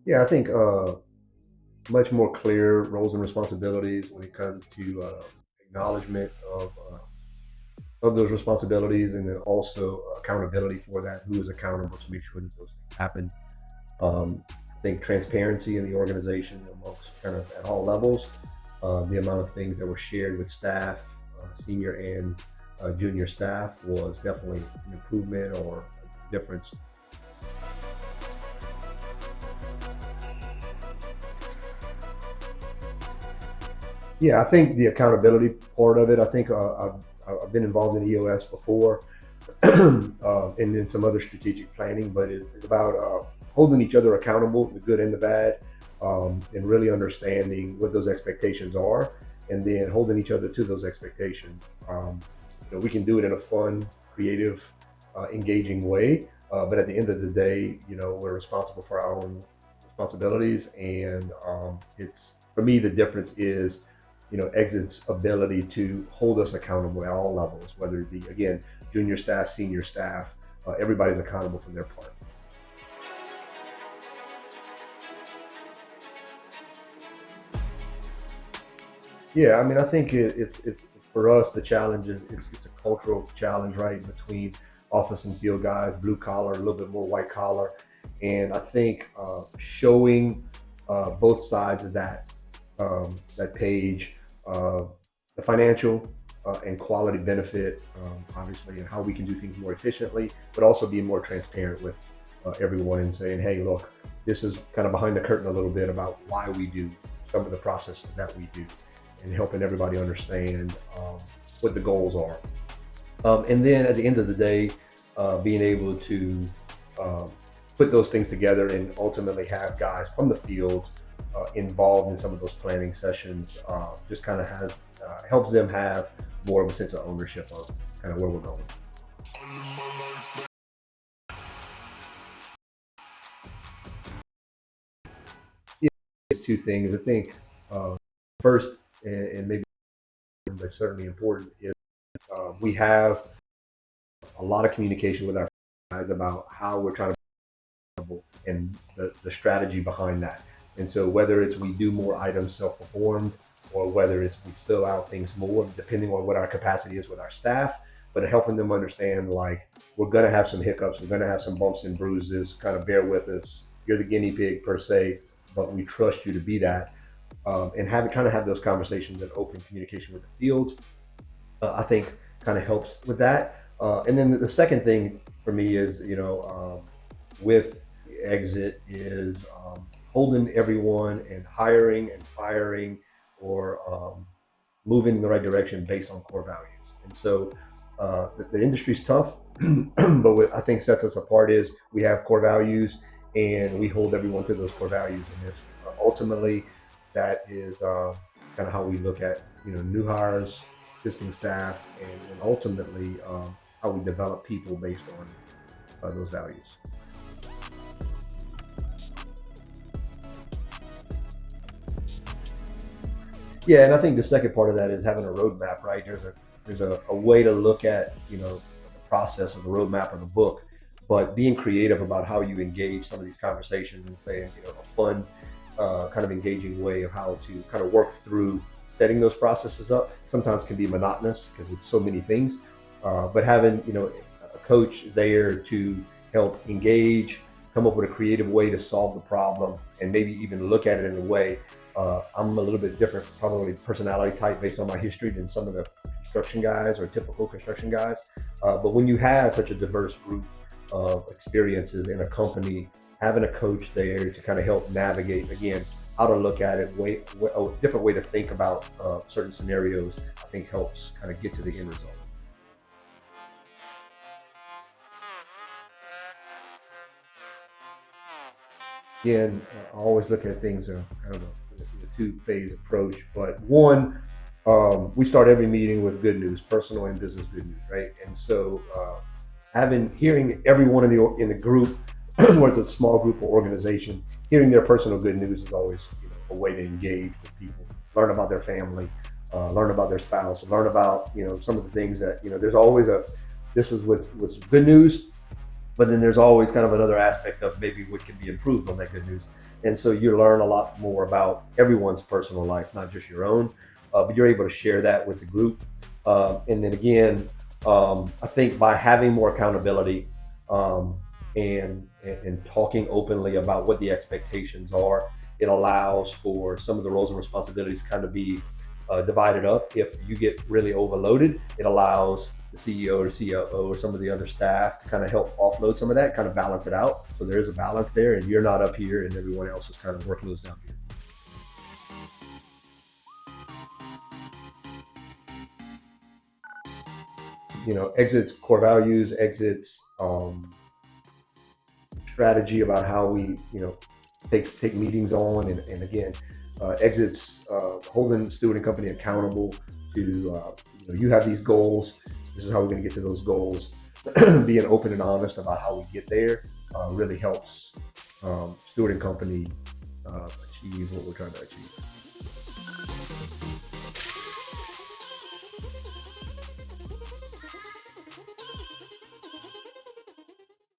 Yeah, I think much more clear roles and responsibilities when it comes to acknowledgement of those responsibilities, and then also accountability for that. Who is accountable to make sure that those things happen? I think transparency in the organization amongst kind of at all levels. The amount of things that were shared with staff, senior and junior staff, was definitely an improvement or a difference. Yeah, I think the accountability part of it. I think I've been involved in EOS before, and then some other strategic planning, but it's about holding each other accountable, the good and the bad, and really understanding what those expectations are, and then holding each other to those expectations. We can do it in a fun, creative, engaging way, but at the end of the day, we're responsible for our own responsibilities, and it's for me the difference is exit's ability to hold us accountable at all levels, whether it be, again, junior staff, senior staff, everybody's accountable for their part. Yeah, I mean, I think it's for us, the challenge is it's a cultural challenge, right, between office and field guys, blue collar, a little bit more white collar, and I think showing both sides of that page, uh, the financial and quality benefit, obviously, and how we can do things more efficiently, but also being more transparent with everyone and saying, hey, look, this is kind of behind the curtain a little bit about why we do some of the processes that we do, and helping everybody understand what the goals are. And then at the end of the day, being able to um, put those things together and ultimately have guys from the field involved in some of those planning sessions, just kind of has helps them have more of a sense of ownership of kind of where we're going. Yeah, it's two things. I think first, and maybe but certainly important, is we have a lot of communication with our guys about how we're trying to and the strategy behind that. And so whether it's we do more items self-performed, or whether it's we sell out things more, depending on what our capacity is with our staff, but helping them understand, like, we're going to have some hiccups, we're going to have some bumps and bruises, kind of bear with us. You're the guinea pig per se, but we trust you to be that. And trying to have those conversations and open communication with the field, I think kind of helps with that. And then the second thing for me is, with exit is holding everyone and hiring and firing, or moving in the right direction based on core values. And so the industry's tough, but what I think sets us apart is we have core values, and we hold everyone to those core values. And if ultimately that is kind of how we look at new hires, existing staff, and ultimately how we develop people based on those values. Yeah, and I think the second part of that is having a roadmap, right? There's a way to look at the process of the roadmap of the book, but being creative about how you engage some of these conversations and saying a fun, kind of engaging way of how to kind of work through setting those processes up. Sometimes can be monotonous because it's so many things, but having a coach there to help engage, come up with a creative way to solve the problem, and maybe even look at it in a way. I'm a little bit different, probably personality type based on my history, than some of the construction guys or typical construction guys. But when you have such a diverse group of experiences in a company, having a coach there to kind of help navigate, again, how to look at it, a different way to think about certain scenarios, I think helps kind of get to the end result. Again, I always look at things, I don't know, in a two-phase approach. But one, we start every meeting with good news, personal and business good news, right? And so, hearing everyone in the group, whether it's a small group or organization, hearing their personal good news is always a way to engage with people, learn about their family, learn about their spouse, learn about some of the things that There's always a this is what's good news, but then there's always kind of another aspect of maybe what can be improved on that good news. And so you learn a lot more about everyone's personal life, not just your own, but you're able to share that with the group. And then again, I think by having more accountability, um, and talking openly about what the expectations are, it allows for some of the roles and responsibilities kind of be divided up. If you get really overloaded, it allows the CEO or COO or some of the other staff to kind of help offload some of that, kind of balance it out. So there's a balance there, and you're not up here, and everyone else is kind of workloads down here. Exits core values, exits strategy about how we take meetings on, and again, exits holding student and company accountable to you have these goals. This is how we're going to get to those goals. Being open and honest about how we get there really helps student and company achieve what we're trying to achieve.